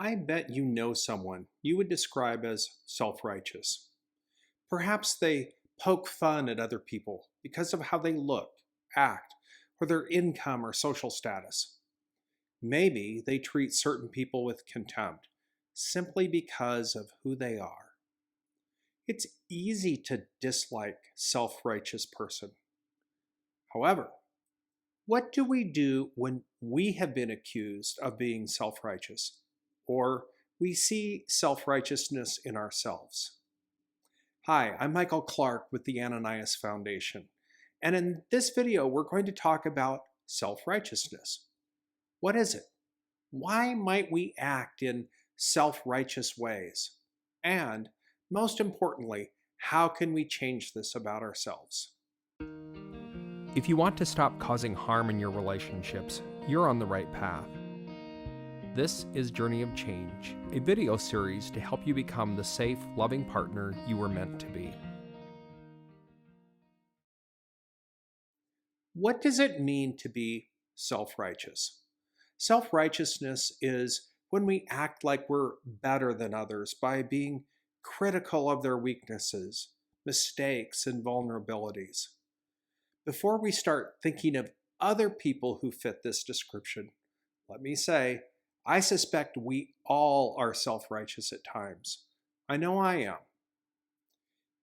I bet you know someone you would describe as self righteous. Perhaps they poke fun at other people because of how they look, act, or their income or social status. Maybe they treat certain people with contempt simply because of who they are. It's easy to dislike self-righteous person. However, what do we do when we have been accused of being self-righteous or we see self-righteousness in ourselves? Hi, I'm Michael Clark with the Ananias Foundation, and in this video we're going to talk about self-righteousness. What is it? Why might we act in self-righteous ways? And most importantly, how can we change this about ourselves? If you want to stop causing harm in your relationships, you're on the right path. This is Journey of Change, a video series to help you become the safe, loving partner you were meant to be. What does it mean to be self-righteous? Self-righteousness is when we act like we're better than others by being critical of their weaknesses, mistakes, and vulnerabilities. Before we start thinking of other people who fit this description, let me say, I suspect we all are self-righteous at times. I know I am.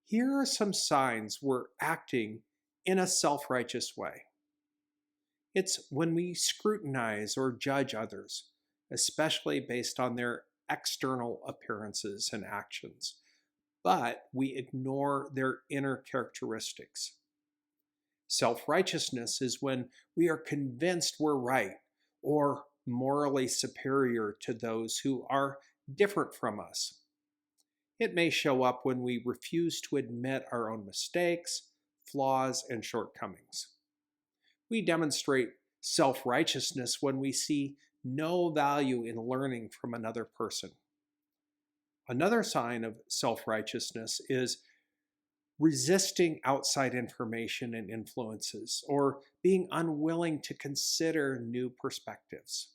Here are some signs we're acting in a self-righteous way. It's when we scrutinize or judge others, especially based on their external appearances and actions, but we ignore their inner characteristics. Self-righteousness is when we are convinced we're right or morally superior to those who are different from us. It may show up when we refuse to admit our own mistakes, flaws, and shortcomings. We demonstrate self-righteousness when we see no value in learning from another person. Another sign of self-righteousness is resisting outside information and influences, or being unwilling to consider new perspectives.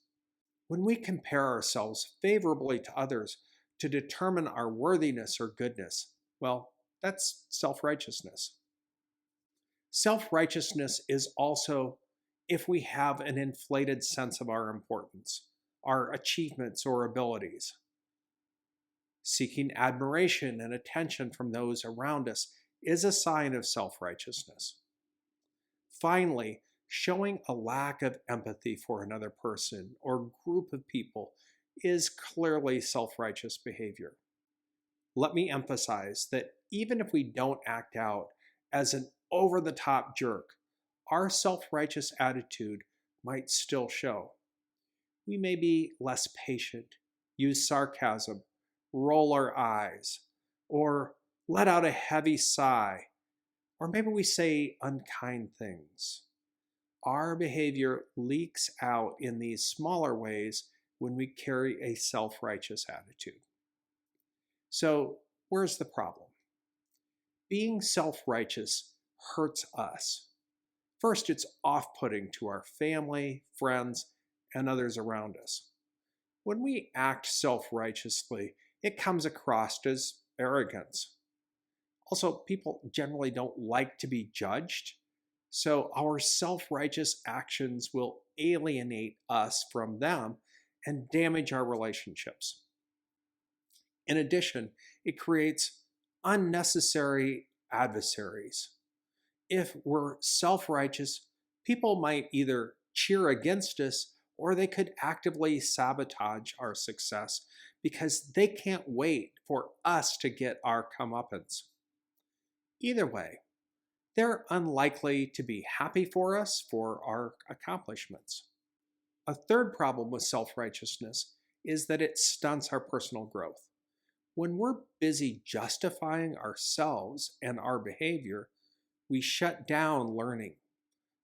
When we compare ourselves favorably to others to determine our worthiness or goodness, well, that's self-righteousness. Self-righteousness is also if we have an inflated sense of our importance, our achievements or abilities. Seeking admiration and attention from those around us is a sign of self-righteousness. Finally, showing a lack of empathy for another person or group of people is clearly self-righteous behavior. Let me emphasize that even if we don't act out as an over-the-top jerk, our self-righteous attitude might still show. We may be less patient, use sarcasm, roll our eyes, or let out a heavy sigh, or maybe we say unkind things. Our behavior leaks out in these smaller ways when we carry a self-righteous attitude. So, where's the problem? Being self-righteous hurts us. First, it's off-putting to our family, friends, and others around us. When we act self-righteously, it comes across as arrogance. Also, people generally don't like to be judged, so our self-righteous actions will alienate us from them and damage our relationships. In addition, it creates unnecessary adversaries. If we're self-righteous, people might either cheer against us or they could actively sabotage our success because they can't wait for us to get our comeuppance. Either way, they're unlikely to be happy for us for our accomplishments. A third problem with self-righteousness is that it stunts our personal growth. When we're busy justifying ourselves and our behavior, we shut down learning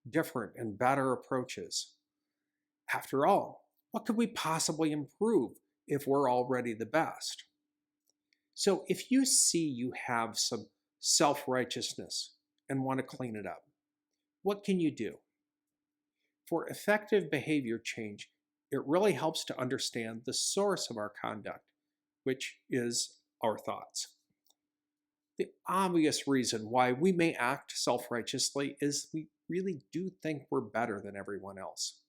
different and better approaches. After all, what could we possibly improve if we're already the best? So if you see you have some self-righteousness and want to clean it up, what can you do? For effective behavior change, it really helps to understand the source of our conduct, which is our thoughts. The obvious reason why we may act self righteously is we really do think we're better than everyone else.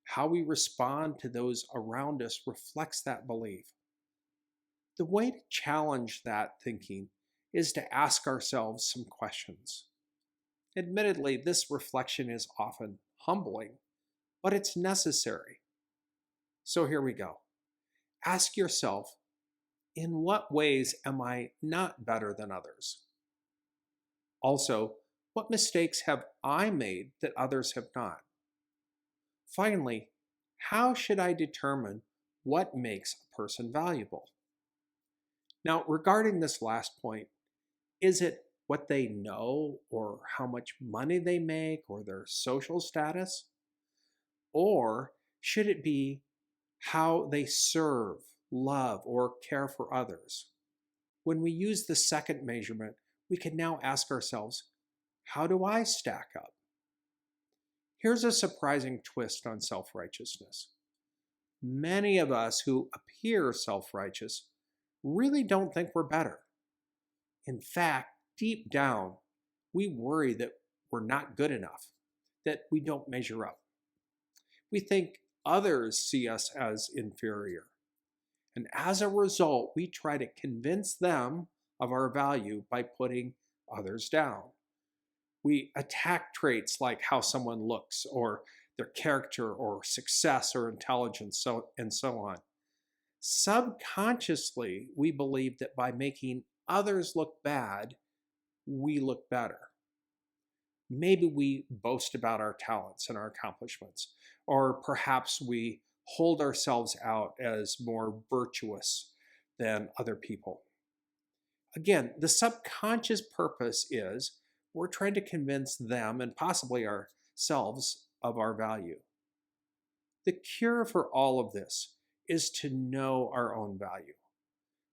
How we respond to those around us reflects that belief. The way to challenge that thinking is to ask ourselves some questions. Admittedly, this reflection is often humbling, but it's necessary. So here we go. Ask yourself, in what ways am I not better than others? Also, what mistakes have I made that others have not? Finally, how should I determine what makes a person valuable? Now, regarding this last point, is it what they know or how much money they make or their social status? Or should it be how they serve, love, or care for others? When we use the second measurement, we can now ask ourselves, how do I stack up? Here's a surprising twist on self-righteousness. Many of us who appear self-righteous really don't think we're better. In fact, deep down, we worry that we're not good enough, that we don't measure up. We think others see us as inferior. And as a result, we try to convince them of our value by putting others down. We attack traits like how someone looks, or their character, or success, or intelligence, and so on. Subconsciously, we believe that by making others look bad, we look better. Maybe we boast about our talents and our accomplishments, or perhaps we hold ourselves out as more virtuous than other people. Again, the subconscious purpose is we're trying to convince them and possibly ourselves of our value. The cure for all of this is to know our own value.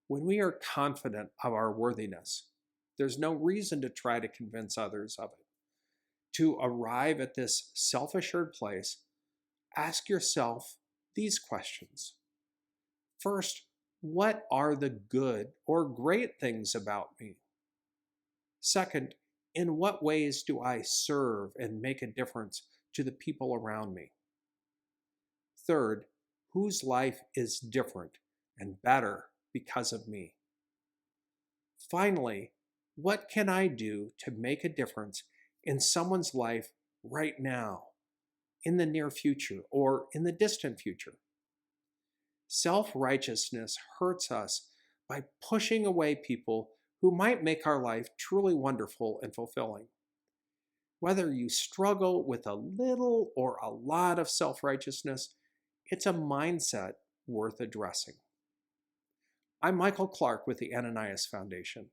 When we are confident of our worthiness, there's no reason to try to convince others of it. To arrive at this self-assured place, ask yourself these questions. First, what are the good or great things about me? Second, in what ways do I serve and make a difference to the people around me? Third, whose life is different and better because of me? Finally, what can I do to make a difference in someone's life right now, in the near future, or in the distant future? Self-righteousness hurts us by pushing away people who might make our life truly wonderful and fulfilling. Whether you struggle with a little or a lot of self-righteousness, it's a mindset worth addressing. I'm Michael Clark with the Ananias Foundation,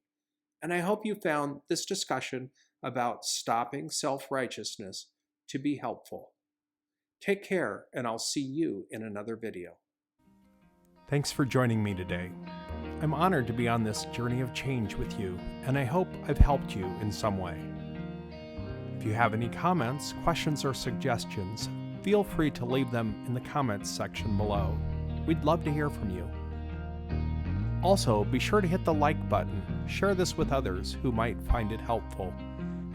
and I hope you found this discussion about stopping self-righteousness to be helpful. Take care, and I'll see you in another video. Thanks for joining me today. I'm honored to be on this journey of change with you, and I hope I've helped you in some way. If you have any comments, questions, or suggestions, feel free to leave them in the comments section below. We'd love to hear from you. Also, be sure to hit the like button, share this with others who might find it helpful,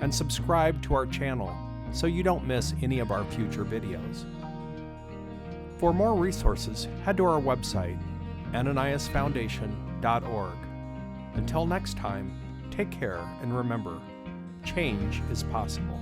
and subscribe to our channel so you don't miss any of our future videos. For more resources, head to our website, ananiasfoundation.org. Until next time, take care and remember, change is possible.